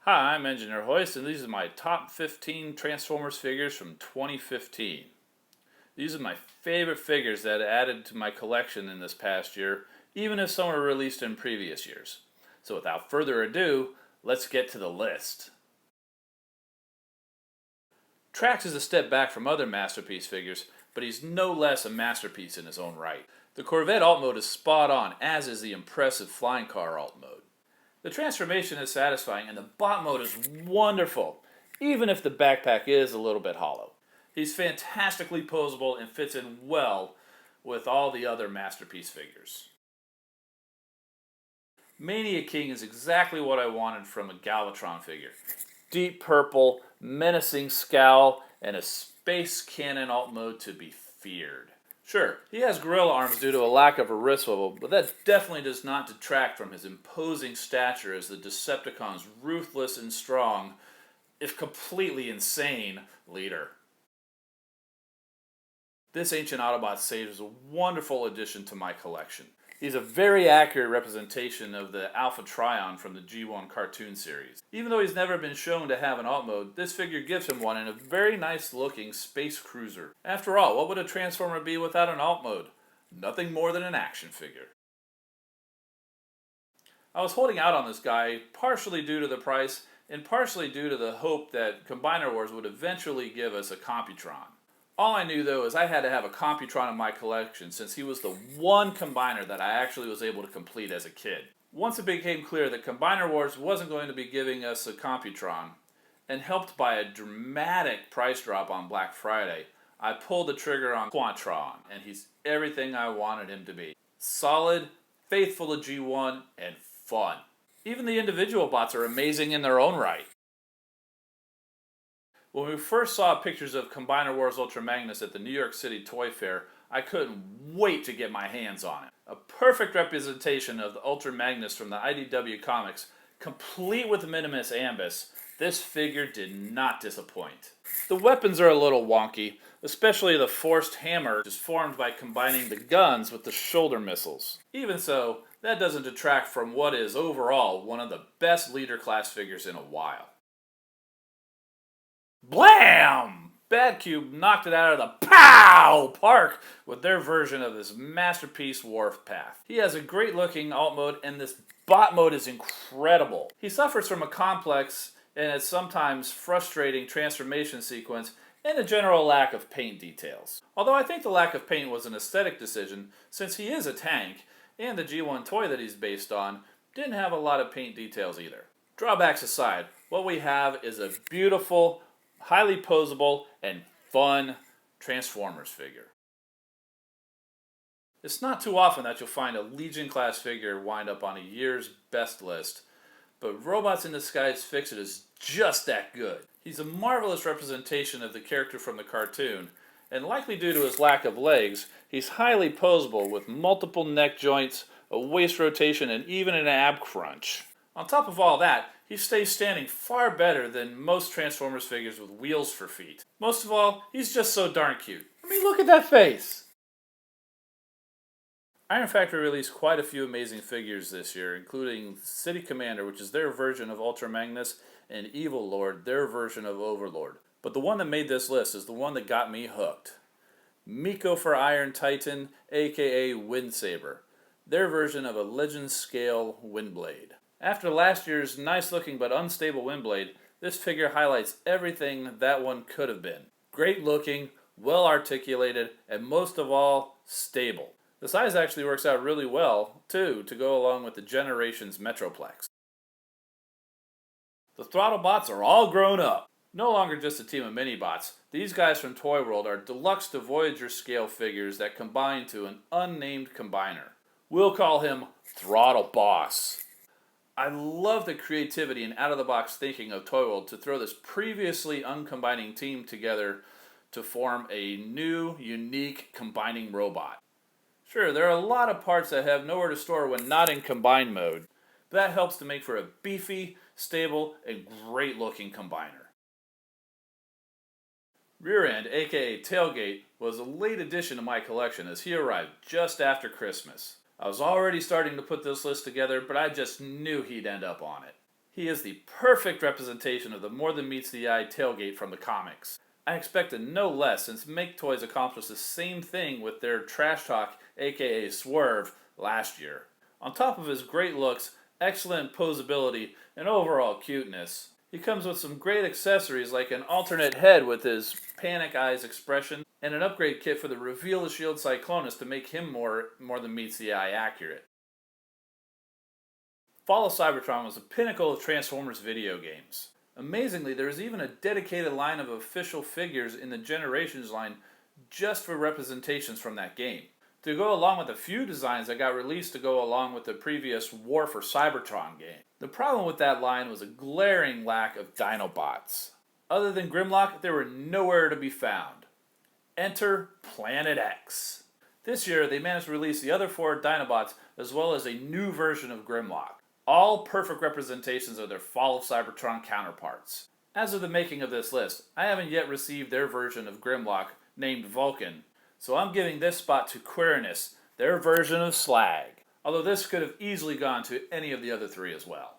Hi, I'm Engineer Hoist, and these are my top 15 Transformers figures from 2015. These are my favorite figures that added to my collection in this past year, even if some were released in previous years. So without further ado, let's get to the list. Trax is a step back from other Masterpiece figures, but he's no less a masterpiece in his own right. The Corvette alt mode is spot on, as is the impressive Flying Car alt mode. The transformation is satisfying and the bot mode is wonderful, even if the backpack is a little bit hollow. He's fantastically posable and fits in well with all the other Masterpiece figures. Mania King is exactly what I wanted from a Galvatron figure. Deep purple, menacing scowl, and a space cannon alt mode to be feared. Sure, he has gorilla arms due to a lack of a wrist swivel, but that definitely does not detract from his imposing stature as the Decepticon's ruthless and strong, if completely insane, leader. This ancient Autobot sage is a wonderful addition to my collection. He's a very accurate representation of the Alpha Trion from the G1 cartoon series. Even though he's never been shown to have an alt mode, this figure gives him one in a very nice looking space cruiser. After all, what would a Transformer be without an alt mode? Nothing more than an action figure. I was holding out on this guy partially due to the price and partially due to the hope that Combiner Wars would eventually give us a Computron. All I knew, though, is I had to have a Computron in my collection since he was the one combiner that I actually was able to complete as a kid. Once it became clear that Combiner Wars wasn't going to be giving us a Computron, and helped by a dramatic price drop on Black Friday, I pulled the trigger on Quantron, and he's everything I wanted him to be. Solid, faithful to G1, and fun. Even the individual bots are amazing in their own right. When we first saw pictures of Combiner Wars Ultra Magnus at the New York City Toy Fair, I couldn't wait to get my hands on it. A perfect representation of the Ultra Magnus from the IDW comics, complete with Minimus Ambus, this figure did not disappoint. The weapons are a little wonky, especially the forced hammer, which is formed by combining the guns with the shoulder missiles. Even so, that doesn't detract from what is overall one of the best leader class figures in a while. Blam! BadCube knocked it out of the park with their version of this Masterpiece Wharf Path. He has a great looking alt mode and this bot mode is incredible. He suffers from a complex and at sometimes frustrating transformation sequence and a general lack of paint details. Although I think the lack of paint was an aesthetic decision since he is a tank and the G1 toy that he's based on didn't have a lot of paint details either. Drawbacks aside, what we have is a beautiful, highly posable, and fun Transformers figure. It's not too often that you'll find a Legion class figure wind up on a year's best list, but Robots in Disguise Fixit is just that good. He's a marvelous representation of the character from the cartoon, and likely due to his lack of legs, he's highly posable with multiple neck joints, a waist rotation, and even an ab crunch. On top of all that, he stays standing far better than most Transformers figures with wheels for feet. Most of all, he's just so darn cute. I mean, look at that face! Iron Factory released quite a few amazing figures this year, including City Commander, which is their version of Ultra Magnus, and Evil Lord, their version of Overlord. But the one that made this list is the one that got me hooked. Miko for Iron Titan, aka Windsaber, their version of a Legend Scale Windblade. After last year's nice looking but unstable Windblade, this figure highlights everything that one could have been. Great looking, well articulated, and most of all, stable. The size actually works out really well, too, to go along with the Generations Metroplex. The Throttlebots are all grown up. No longer just a team of mini-bots, these guys from Toy World are deluxe to Voyager scale figures that combine to an unnamed combiner. We'll call him Throttle Boss. I love the creativity and out-of-the-box thinking of Toy World to throw this previously uncombining team together to form a new, unique combining robot. Sure, there are a lot of parts that have nowhere to store when not in combine mode, but that helps to make for a beefy, stable, and great-looking combiner. Rearend, aka Tailgate, was a late addition to my collection as he arrived just after Christmas. I was already starting to put this list together, but I just knew he'd end up on it. He is the perfect representation of the more than meets the eye tailgate from the comics. I expected no less since Maketoys accomplished the same thing with their Trash Talk, aka Swerve, last year. On top of his great looks, excellent posability, and overall cuteness, he comes with some great accessories like an alternate head with his panic eyes expression, and an upgrade kit for the Reveal the Shield Cyclonus to make him more than meets the eye accurate. Fall of Cybertron was the pinnacle of Transformers video games. Amazingly, there is even a dedicated line of official figures in the Generations line just for representations from that game, to go along with a few designs that got released to go along with the previous War for Cybertron game. The problem with that line was a glaring lack of Dinobots. Other than Grimlock, they were nowhere to be found. Enter Planet X. This year, they managed to release the other 4 Dinobots as well as a new version of Grimlock. All perfect representations of their Fall of Cybertron counterparts. As of the making of this list, I haven't yet received their version of Grimlock, named Vulcan, so I'm giving this spot to Quirinus, their version of Slag, although this could have easily gone to any of the other 3 as well.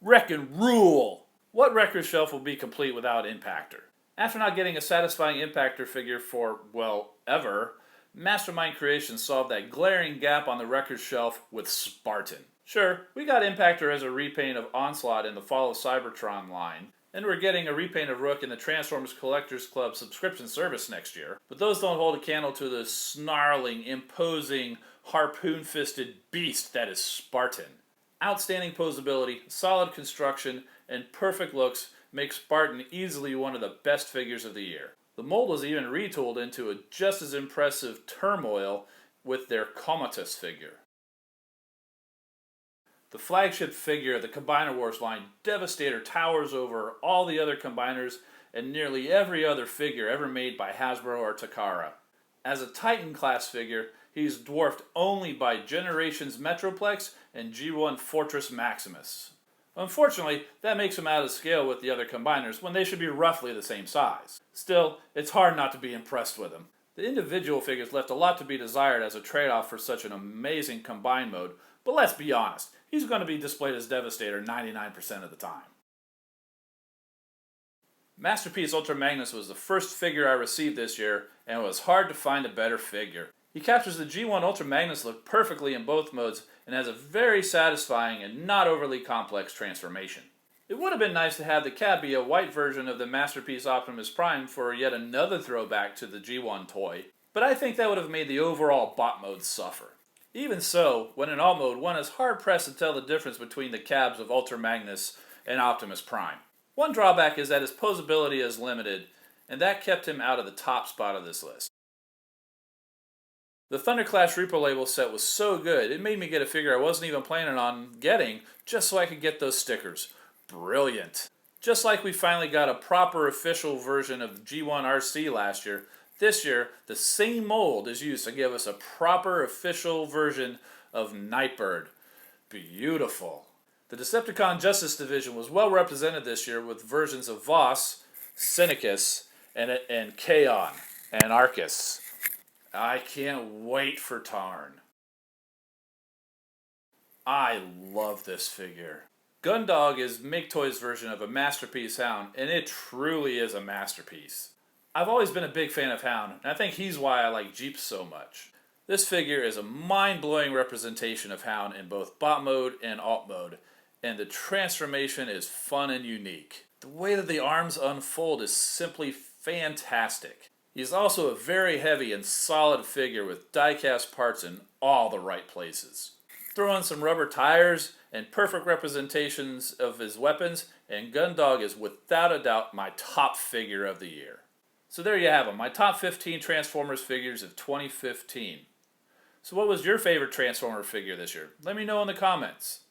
Wreck and Rule! What record shelf will be complete without Impactor? After not getting a satisfying Impactor figure for, well, ever, Mastermind Creations solved that glaring gap on the record shelf with Spartan. Sure, we got Impactor as a repaint of Onslaught in the Fall of Cybertron line, and we're getting a repaint of Rook in the Transformers Collectors Club subscription service next year, but those don't hold a candle to the snarling, imposing, harpoon-fisted beast that is Spartan. Outstanding posability, solid construction, and perfect looks make Spartan easily one of the best figures of the year. The mold was even retooled into a just as impressive Turmoil with their Comatose figure. The flagship figure of the Combiner Wars line, Devastator, towers over all the other combiners and nearly every other figure ever made by Hasbro or Takara. As a Titan class figure, he's dwarfed only by Generations Metroplex and G1 Fortress Maximus. Unfortunately, that makes him out of scale with the other combiners when they should be roughly the same size. Still, it's hard not to be impressed with him. The individual figures left a lot to be desired as a trade-off for such an amazing combine mode, but let's be honest, he's going to be displayed as Devastator 99% of the time. Masterpiece Ultra Magnus was the first figure I received this year, and it was hard to find a better figure. He captures the G1 Ultra Magnus look perfectly in both modes and has a very satisfying and not overly complex transformation. It would have been nice to have the cab be a white version of the Masterpiece Optimus Prime for yet another throwback to the G1 toy, but I think that would have made the overall bot mode suffer. Even so, when in alt mode, one is hard-pressed to tell the difference between the cabs of Ultra Magnus and Optimus Prime. One drawback is that his posability is limited, and that kept him out of the top spot of this list. The Thunderclash Reprolabels set was so good, it made me get a figure I wasn't even planning on getting, just so I could get those stickers. Brilliant. Just like we finally got a proper official version of G1 RC last year, this year the same mold is used to give us a proper official version of Nightbird. Beautiful. The Decepticon Justice Division was well represented this year with versions of Voss, Cynicus, and Kaon, Anarchus. I can't wait for Tarn. I love this figure. Gundog is Maketoys' version of a Masterpiece Hound, and it truly is a masterpiece. I've always been a big fan of Hound, and I think he's why I like Jeeps so much. This figure is a mind-blowing representation of Hound in both bot mode and alt mode, and the transformation is fun and unique. The way that the arms unfold is simply fantastic. He's also a very heavy and solid figure with die-cast parts in all the right places. Throw in some rubber tires and perfect representations of his weapons, and Gundog is without a doubt my top figure of the year. So there you have them, my top 15 Transformers figures of 2015. So what was your favorite Transformer figure this year? Let me know in the comments.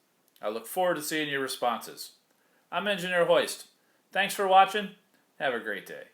I look forward to seeing your responses. I'm Engineer Hoist. Thanks for watching. Have a great day.